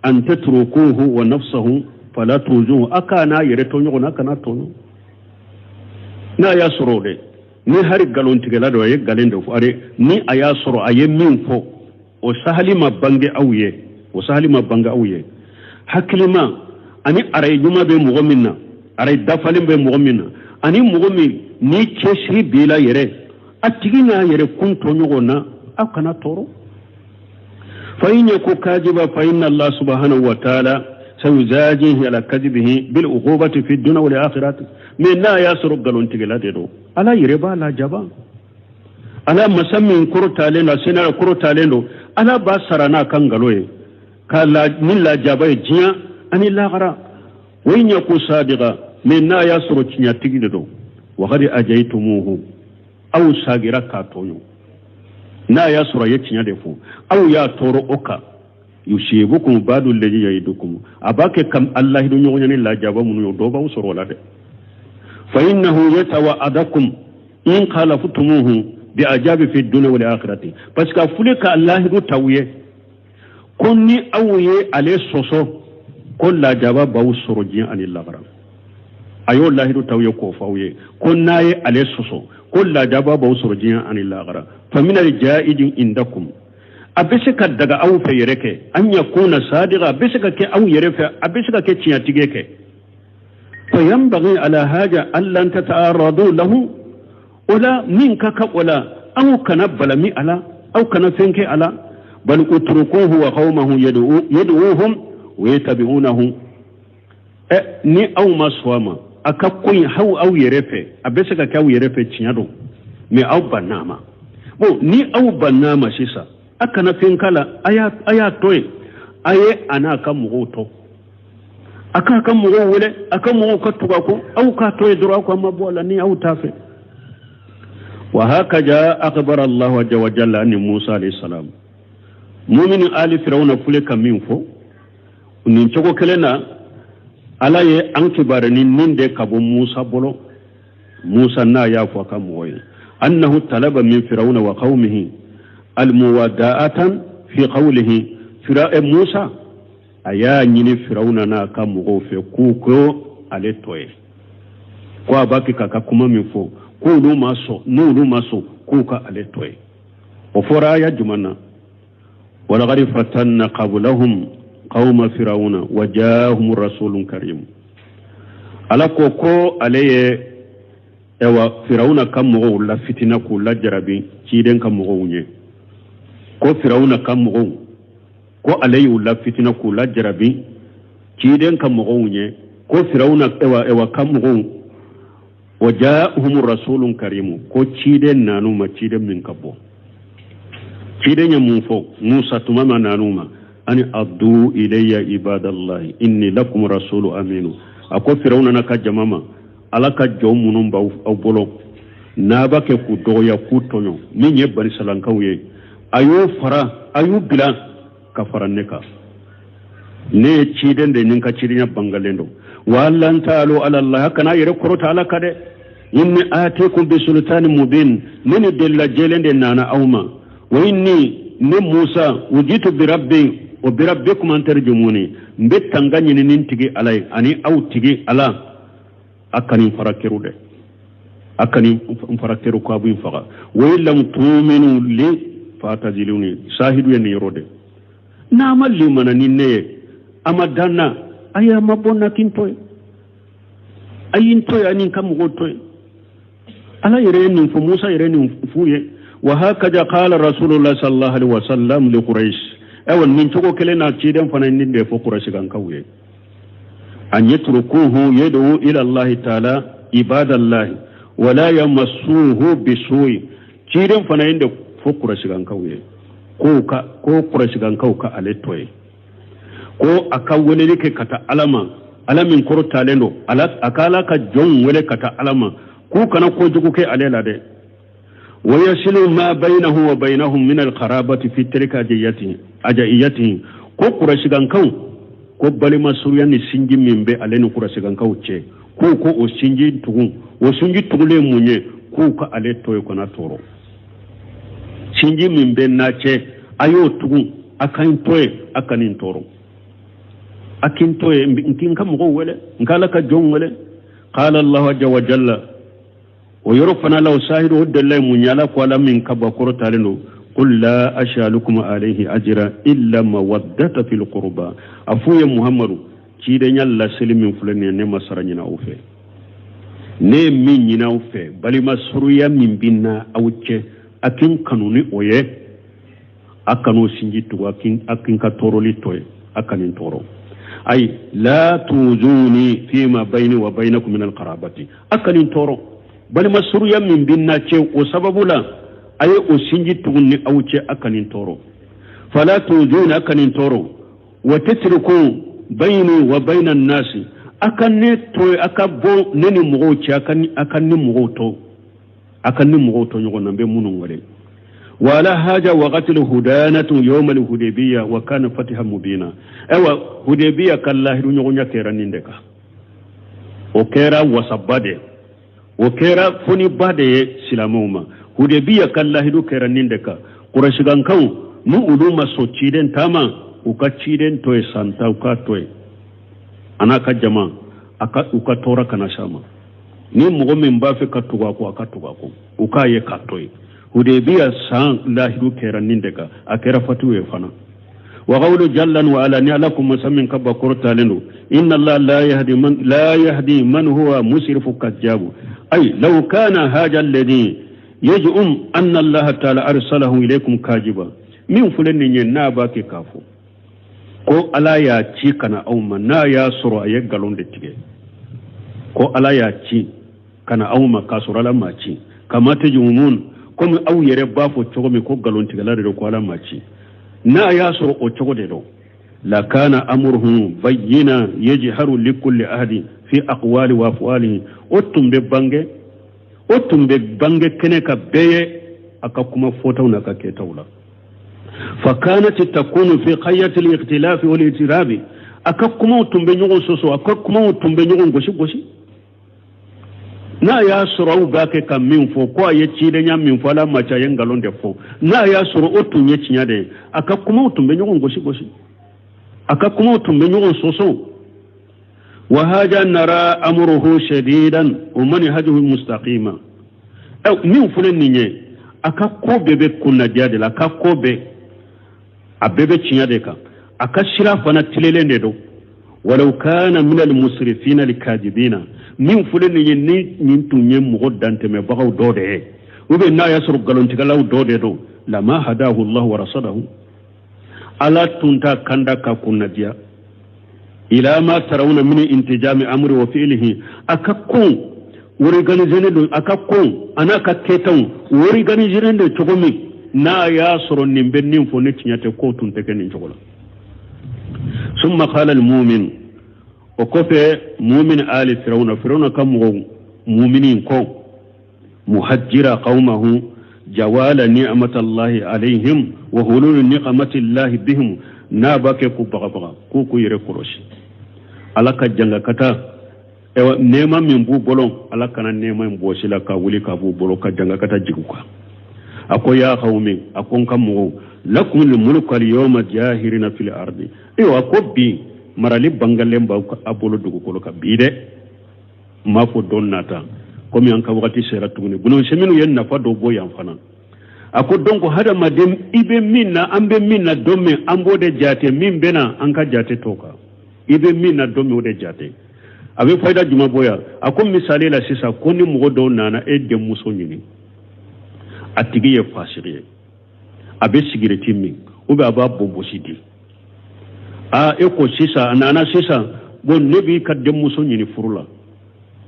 an tatrukuhu wa nafsuhu fala tuzu akana yere to nyoko nakana to na ya surode ni hari galon tigela do ye galendo fu are ni aya suro aye min fo o sahali ma bange awye o sahali ma bange awye haklima ani aray juma be mu'minna aray dafalim be mu'minna ani mu'min ni keshri bila yere atigina yere kunto nyogona akana toro fa in yaku kajiba fa inna Allah subhanahu wa ta'ala sayuzajihi ala kadhibihi bil uqubati fi dunya wal akhirati min na yasru galon tigela de do ala yere ba la jaba ala masammin kurtale na sinar kurtale no ala ba sarana kan galoye kala min la jaba jiya ani la gara wayin yaku sadiqa min na yasru cinya tigide do wa qad ajaytumuhu aw sagira ka toyo na yasru ya cinya de fu aw ya toro oka yushibukum ba'du alladhi ya'idukum abake kam allah do nyonya ni la jaba mun yo do ba usoro la de fa innahu yatawa'adakum in khalaftumuhu bi ajabi fi dunya wal akhirati parce que fulika allah do tawiye konni awye ale soso ko la jaba ba usoro jin anil labara ayo allah do tawiye ko fawye konnaye ale soso ko la jaba ba usoro jin anil labara fa min al ja'idin indakum abisika daga aw fe yereke an yakuna sadiqa bisika ke aw yerefe abisika ke ciyatige ke fa yanbaghi ala haja allan tata'arradu lahu wala minka ka wala aw kana balami ala aw kana fenke ala bal utrukuhu wa qawmuhu yad'uhum wa yatabi'unahu ni aw maswama akakun haw aw yerefe abisika ke aw yerefe ciyado me aw banama bo ni aw banama sisa aka na fin kala aya toye aye ana kan mugoto aka kan mugo wule aka mugo katuga ko au ka toye dura ko mabola ni au tafe wa hakaja akbar Allah wa jalla an Musa alayhi salam mu'minin ali firawna fule kamin fo nin cogo kelena ala ye an kibarani nin de kabo musa bolo musa na ya fo kam moy annahu talaba min firawna wa qaumihi almuwada'atan fi qawlihi musa aya nyini firawna na kam mo fe ku ko ale toye ko abaki kaka kuma min fo ko lu maso ku ka ale toye o fora ya jumanna wala gari fatanna qablahum qauma firawna wajahum rasulun karim ala ko aleye ewa firawna kam mo la fitina ku la jarabi ci den kam mo wunye ko firawna kam mo ko alayu la fitina ku la jarabi ci den kam mo wunye ko firawna ewa kam mo wajahum rasulun karim ko ci den nanu ma ci den min kabo ci den ya mun fo musa tumama nanuma ani addu ilayya ibadallahi inni lakum rasulu aminu ako firawna naka jamama alaka jomunum ba aw bolo naba ke ku doya ku tonyo min ye bani salankawye ayu bila kafaranneka ne ciden de ninka cidinya bangalendo wallan ta'alu ala allah kana yere korota ala kade inni atikum bi sultanin mubin min dilla jelende nana awma wa inni ne musa wujitu bi rabbi wa bi rabbikum an tarjumuni mbetangani nintigi alai ani aw tigi ala akani farakirude akani farakiru ko abu faga wa illam tu'minu li fataziluni shahidu yani yorode na malli manani ne amadana aya mabonna kintoy ayintoy anin kam gotoy ala yereni fu musa yereni fuye wa hakaja qala rasulullah sallallahu alaihi wasallam li quraish awan min togo kelena ciden fananin de fo quraish kan kawye an yatrukuhu yad'u ila allah ta'ala ibadallahi wala yamassuhu bisu'i ciden fananin de fo quraish kan kawye ko quraish kan kawka aletoy ko akawole ke kata alamin koro talendo akala ka jon wele kata alama ku kana ko jugu ke alela de ويصل ما بينه وبينهم من القرابة في تلك أجئيته ko kurasigan kaw ko bali masuriya ni sinji mimbe aleni kurasigan kaw che ko o sinji tugule munye ko ka ale toy ko na toro sinji mimbe na che ayo tugu akan toy akanin toro akin toy nkin kam go wele ngala ka jon wele qala allah azza wa jalla ويرفنا لو ساهر ود الله من يلا قال من كبكر تالنو قل لا أشالكم عليه أجرا إلا مودة في القربى أفويا محمد كيدن يلا سلم فلان نما سرنينا أوفي ne min yina ufe bali masruya min binna awche akin kanuni oye akano sinjitu akin ka toroli toye akanin toro ay la tuzuni fima bayni wa baynakum min alqarabati akanin toro bali masruya min binna ce o sababula aye o sinji tugunni awce akanin toro fala tuzuni akanin toro wa tatruku bayni wa bayna an-nasi akanne to akabo neni mugoci akanni mugoto nyogona be munun wale wala haja waqatil hudanatu yawm al-hudaybiyya wa kana fatihan mubina ewa hudaybiyya kallahi nyogonya keraninde ka o kera wasabade o kera funi bade silamuma hudaybiyya kallahi do keraninde ka qurashigan kan nu uluma so ciden tama uka ciden to e santa uka to e anaka jama uka tora kana shama ni mugo min ba fe katuga ko akatuga ko uka ye katoi hudebiya san lahiru keraninde ka akera fatu e fana wa qawlu jallan wa ala ni'alakum musammin kabakuru talinu inna allaha la yahdi man huwa musrifu kajjabu ay law kana haja alladhi yaj'um anna allaha ta'ala arsalahu ilaykum kajiba min fulanni nyen ba ke kafo ko ala ya ci kana auma na ya suru a yaggalon da tige ko ala ya ci kana auma kasura la maci kamata jumun ko mu au yere ba fo cogo mi ko galon tige la de ko ala maci na ya suru o cogo de do la kana amruhu bayyina yajharu li kulli ahadi fi aqwali wa afwalihi otumbe bange kene ka beye aka kuma fotauna ka ke taula فكانت تكون في قية الاختلاف والاعتراف أكاكما تنبنيون سوسو أكاكما تنبنيون غشي na ya soro ga ke kam min fo ko ye ci de nyam min fo la ma cha yengalon de fo na ya soro otu nye cinya de aka kuma otu be nyugo goshi aka kuma otu be nyugo soso wa haja nara amruhu shadidan wa manhajuhu mustaqima aw min fulen ninye aka ko bebe kunna jade la aka ko be abebe cinya de ka aka shira fana tilele ne do walau kana min al musrifina likadibina min fulen ni nin tunye mo dante me bagaw dode ube na yasru galon tigalaw dode do lama hadahu Allah wa rasadahu ala tunta kanda ka kunadiya ila ma tarawna min intijami amri wa fi'lihi akakkun wori ganizene do akakkun anaka ketan wori ganizene do chogomi na yasru nimbe nin fo ne tinyate ko tunte kenin chogola summa qala al mu'min وكفى مؤمن آل فرعون كم مؤمنين كو مهجر قومه جوال نعمة الله عليهم وهلول نعمة الله بهم نابك كوبغبغا كوكو يركروش على كجنغ كتا نيما من بو بولون على كان نيما من بو سلا كولي كابو بولو كجنغ كتا جيكوكا أكو يا قومي أكون كم لكم الملك اليوم جاهرين في الأرض إيوا أكو بي marali bangalem ba abolo dugu ko ka bide mafo don nata komi an ka wakati sera tuguni buno seminu yen na fa do boy an fana ako donc hada madem ibe minna ambe minna domme ambode jate min bena an ka jate toka ibe minna domme ode jate abe fayda juma boya ako misale la sisa koni mo do nana e de muso nyini atigi ye fasiriye abe sigireti min ube aba bombo sidi eko sisa anana sisa bon nebi kadde muso nyini furula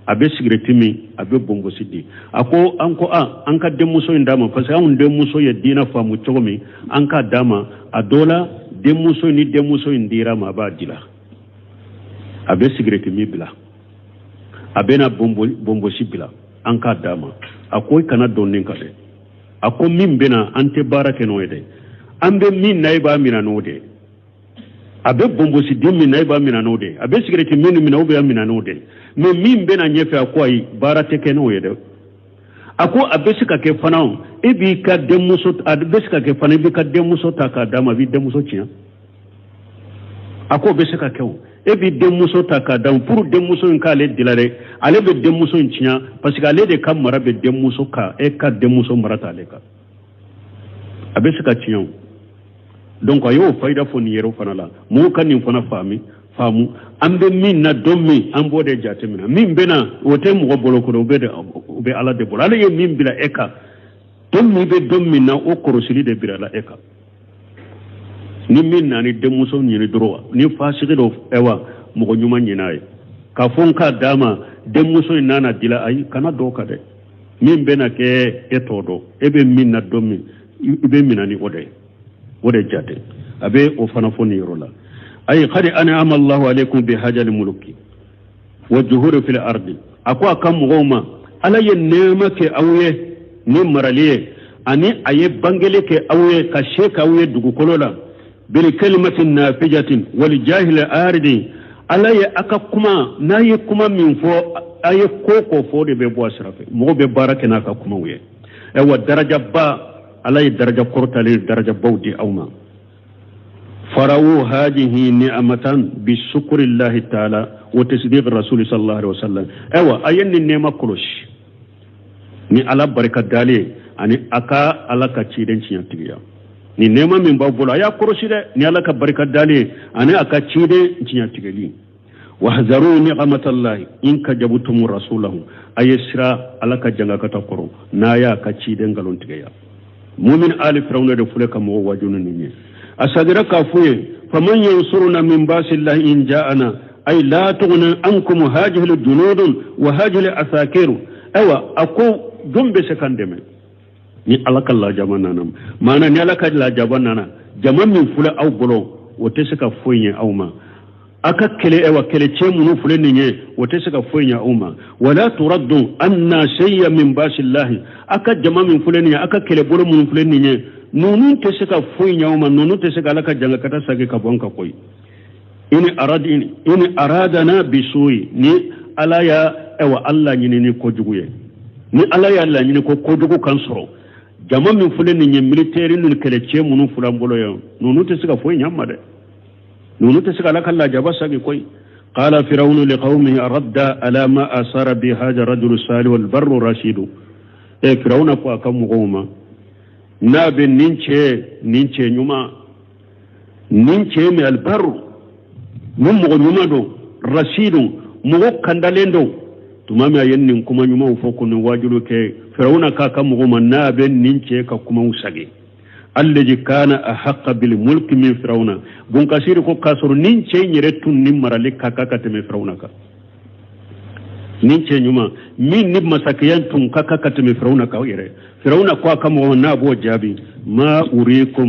abe sigretimi abe bongo sidi ako anko an kadde muso ndama parce que an de muso ye dina famu chogomi an ka dama adola de muso ni de muso ndira ma ba dila abe sigretimi bila abe na bombo sibila an ka dama ako kana donnin kade ako min bena ante barake no ede ambe min naiba mina no de abe bombo si dimmi na iba mina node abe sigreti minu mina ube mina node me min bena nyefe akwai barate keno yede ako abe sika ke fanao ibi ka demuso abe sika ke fana ibi ka demuso taka dama bi demuso chia ako abe sika ke ebi demuso taka dama pour demuso nka le dilare ale be demuso chia parce que ale de kam mara be demuso ka e ka demuso marata ale ka abe sika chia donc ayo fayda fo ni yero fana la mo kan ni fana famu ambe min na dommi ambode jatemina min bena wote mo bolo ko be ala de bola ala ye min bila eka dommi be dommi na o korosili de bila la eka ni min na ni de muso ni drowa ni fasiki do ewa mo ko nyuma nyinae ka fonka dama de muso nana dila ay kana do ka de min bena ke etodo ebe min na dommi ibe minani ode jate abe o fana foni rola ay qad an'ama Allahu alaykum bi hajal muluki wa juhur fil ardi akwa kam goma ala ye nema ke awye ni maraliye ani aye bangele ke awye ka sheka awye dugu kolola bil kalimatin nafijatin wal jahil aridi ala ye aka kuma na ye kuma min fo aye koko fo de be bo asrafe mo be barake na ka kuma wiye e wa daraja ba على درجة قرطة درجة بودي أوما فرأوا هذه نعمة بشكر الله تعالى وتصديق الرسول صلى الله عليه وسلم أيوة أين النعمة كلش ni ala barika dale ani aka ala ka ciden cinyatiya ni nema min babula ya kurushi de ni ala ka barika dale ani aka ciden cinyatigeli wahzaru ni'matallahi in kajabutum rasulahu ayesra ala ka janga ka takoro na ya ka ciden galon tigaya mumin ali firawna da fulaka mo wajunu ninye asadira ka fuye faman yansuruna min basillahi in ja'ana ay la tughna ankum hadhihi al-junud wa hadhihi al-asakir awa ako dumbe sekandeme ni alaka la jamana nam mana ni alaka la jamana na jaman min fula aw bolo wote saka fuye awma aka kele ewa kele chemu fule ninye wote saka fuye awma wala turaddu anna shay'a min basillahi aka jama min fule ninye aka kele bolo mun fule ninye nunun te sika foyi nyawma nunun te sika alaka janga kata sage ka bonka koy ini aradana bisuyi ni alaya ewa Allah nyini ni ko juguye ni alaya Allah nyini ko jugu kan soro jama min fule ni militaire nun kelece munun fulan bolo yo nunun te sika foyi nyamma de nunun te sika alaka Allah jaba sage koy قال فرعون لقومه أرد على ما أثار بهذا الرجل الصالح والبر الرشيد فرعون كو كم غوما ناب نينچه نيما نينچه من البر من مغنوما دو رشيد مغو كندالندو تمام ينن كما نيما فوكو نواجلو كي فرعون كم غوما ناب نينچه كما وسغي الذي كان أحق بالملك من فرعون بون كثير كو كاسر نينچه نيرتون نمرالي كاكا تم فرعون كا نينچه نيما مين نب مساكيان تون كاكا تم فرعون كا يره فرعون كو كم نابو جابي ما أريكم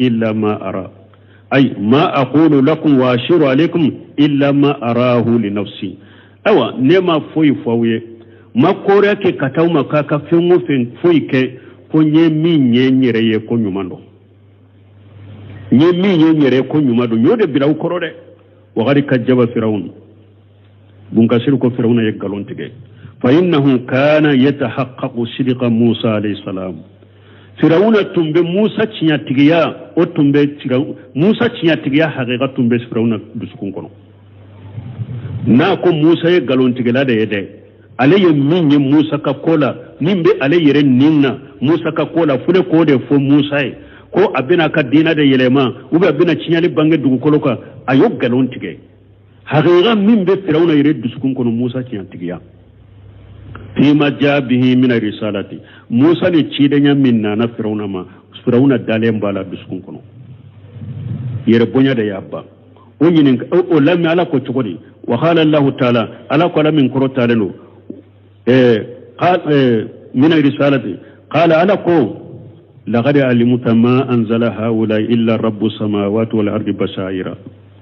إلا ما أرى أي ما أقول لكم وأشير عليكم إلا ما أراه لنفسي أوا نما فوي فوي ما كوريكي كتاو مكاكا فيمو فوي كي ko nye mi nye nyere ye ko nyumando nye mi nye nyere ko nyumando nyode bila ukoro de wagari kajaba firaun bunkasiru ko firaun ye galon tige fa innahu kana yatahaqqaqu sidqa Musa alayhi salam firaun tumbe Musa cinya tigiya o tumbe tiga Musa cinya tigiya haqiqa tumbe firaun dusukun kono na ko Musa ye galon tige la de yede alaye minye Musa ka kola nimbe alaye ren ninna Musa ka kola fule ko de fo Musa ko abina ka dina de yelema ube abina cinyali bange dugu koloka ayo galon tige haqiqa mimbe firawna yere dusukun kono Musa cinya tigiya fima jabihi min risalati Musa ni cidenya minna na firawna dale mbala dusukun kono yere bonya de yabba o nyinin o lammi ala ko chukodi wa qala Allah ta'ala ala ko lamin koro taleno قال من رسالته قال أنا قوم لقد علمت ما أنزل هؤلاء إلا رب السماوات والأرض بصائر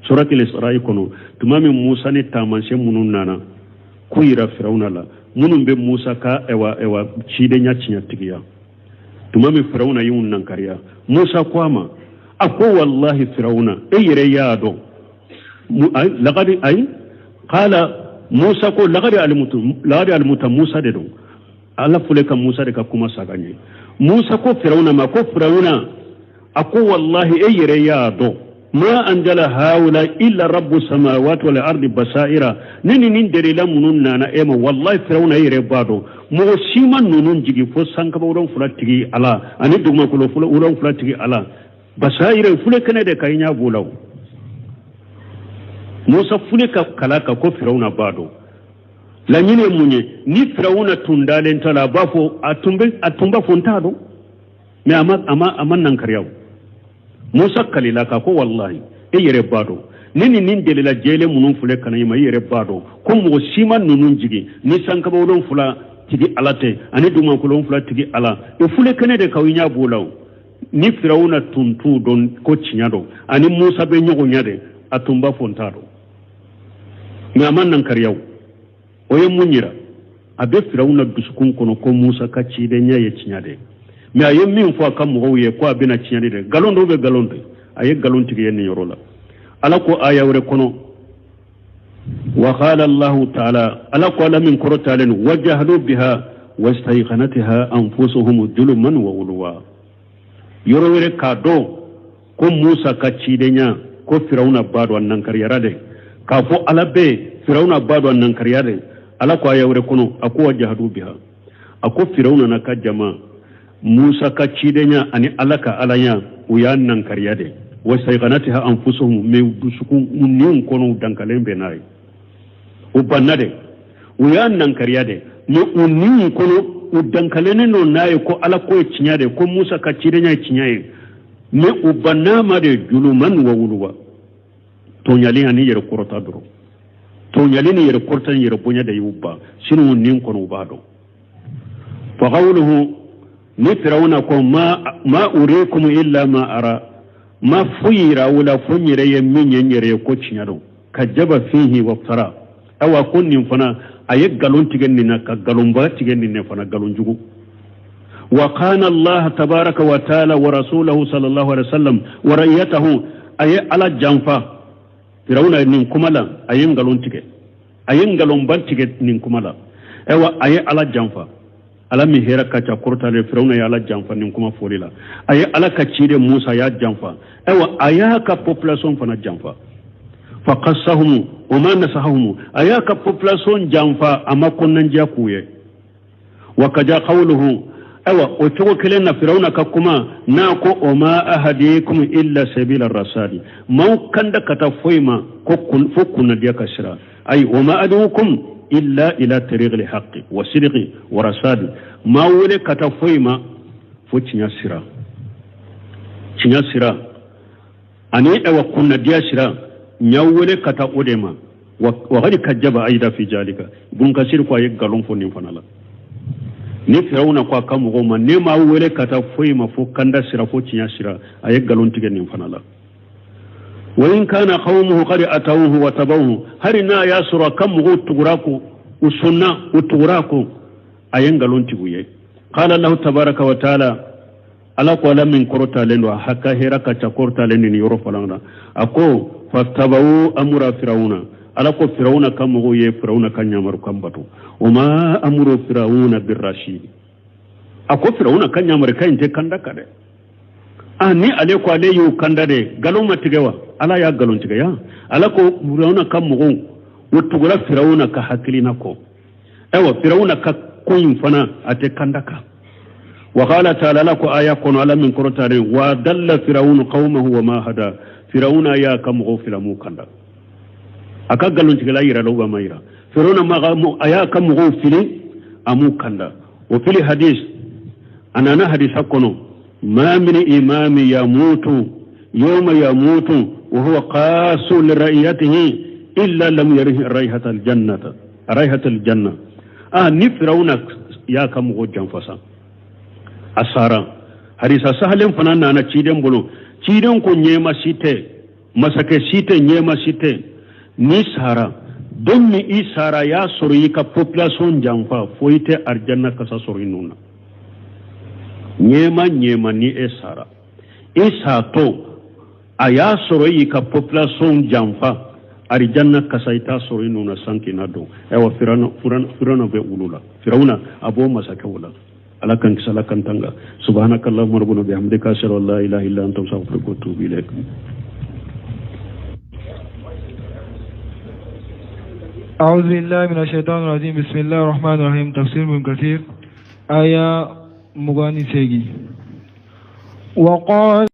سورة الإسراء كنو تمام موسى نتامان شمونون نانا كويرا فرعون لا منون بموسى كا اوا تشيدنيا تشيا تيغيا تمام فرعون يون نانكاريا موسى كواما أكو والله فرعون أي رياضو لقد أي قال موسى ko lagari almuta Musa de don Allah fule ka Musa de ka kuma saganye Musa ko Firauna ma ko Firauna ako wallahi ayre ya do ma anjala haula illa rabbus samawati wal ardi basaira nini nin dere la munun nana ema wallahi Firauna ayre bado mo siman nunun jigi fo sanka bawron fulatigi ala ani dugma ko fula uron fulatigi ala basaira fule kene de kaynya bulaw Musa fule ka kalaka ko Firauna bado la nyine munye ni Firauna tundalen tala bafo atumba fontado me ama nan karyaw Musa kalila ka ko wallahi e yere bado nini nin delela jele munun fule kana yima yere bado ko mo sima nunun jigi ni sanka bawdon fula tigi alate ani duma ko lon fula tigi ala e fule kene de kawinya bolaw ni Firauna tuntu don ko cinyado ani Musa be nyogo nyade atumba fontado me aman nan karyaw oye munyira abe Firauna dusukun kono ko Musa ka ci de nyaye cinyade me aye min fo kam mo ye ko abina cinyade de galondo be galondo aye galonti ge yenni yorola ala ko aya wore kono wa qala Allah ta'ala ala ko la min korotalen wajahadu biha wastayqanataha anfusuhum julman wa ulwa yoro wore ka do ko Musa ka ci de nya ko Firauna bado nan karyarade ka fo alabe Firauna bado nan karyade ala ko aya wore kono ako wajahadu biha ako Firauna na ka jama Musa ka cidenya ani alaka alanya uyan nan karyade wasayqanataha anfusuhum me dusukun unnin kono dankalembe nay ubannade uyan nan karyade me unnin kono udankalene no nay ko ala ko cinyade ko Musa ka cidenya cinyaye me ubanna ma de juluman wa wulwa to nyali ani yere korota duro to nyali ni yere korta yere bonya de yubba sinu nin kono bado fa qawluhu ni Firauna ko ma urikum illa ma ara ma fuyira wala funyire yemin yenyere ko cinyado kajaba fihi wa fara awa kunnin fana aye galon tigenni na ka galon ba tigenni ne fana galon jugu وقان الله تبارك وتعالى ورسوله صلى الله عليه وسلم ورأيته أي على جنفا فرعون ننكملا أي نغلون تيكي أي نغلون بان تيكي ننكملا أيوة أي على جنفا على مهيرا كاچا كورتا فرعون على جنفا ننكما فوليلا أي على كاچيري موسى يا جنفا أيوة أياكا population فنا جنفا فقصهم وما نسحهم أياكا population جنفا أما كنن جاكوية وكجا قوله أيوة وتوكلنا فرعون ككما ناكو وما أهديكم إلا سبيل الرسال ما كان كتفويما فكنا ديك الشرا أي وما أدعوكم إلا إلى طريق الحق وصدق ورسال ما ولي كتفويما فتنيا سرا أني أيوة كنا ديا سرا نيولي كتأودما وغير كجب أيضا في ذلك بنكسير كوا يقالون فنين فنالا ni firawuna kwa kamu goma ne ma wele kata foi ma fo kanda sira fo tinya sira aye galon tige nin fanala wa in kana qawmuhu qad atawuhu wa tabawhu harina yasura kam go tuguraku usunna utuguraku aye galon tiguye qala allah tabaraka wa taala ala qala min korota lendo hakka hera ka ta korta lenin yoro falanga ako fattabawu amra firawuna ala ko firawuna kam go ye firawuna kanyamaru kambatu وما أمر فرعون بالرشيد أكو فرعون كان يامر كاين تي كاندا كده أني عليكو عليه كاندا ده قالوا ما تجوا على يا قالوا تجوا على كو فرعون كم مغو وتقول فرعون كحكلنا كو أيوة فرعون كوين فنا أتي كاندا كا وقال تعالى لكو آية كون على من كرتاري ودل فرعون قومه وما هدى فرعون يا كم مغو فرعون كاندا أكا قالوا تجوا يرى لو ما يرى فرعون ما أيا كم غوفلي أمو كندا وفي الحديث أنا حديث حقنا ما من إمام يموت يوم يموت وهو قاس لرأيته إلا لم يره رائحة الجنة نفرعون يا كم غو جنفسا أسارا حديث سهل فنانا أنا تشيدن بلو تشيدن كو نيما سيته مسكة سيته نيما سيته نسارا don mi isara ya soroyi ka population janfa foite arjanna kasa soroyi nuna nyema ni esara isa to aya soroyi ka population janfa arjanna kasa ita soroyi nuna sanki na do ewa firana be ulula firauna abo masaka wala alakan kisalakan tanga subhanakallahumma rabbuna bihamdika ashhadu an la ilaha illa anta astaghfiruka wa atubu ilaik. أعوذ بالله من الشيطان الرجيم بسم الله الرحمن الرحيم تفسير ابن كثير آية مغاني سيجي وقال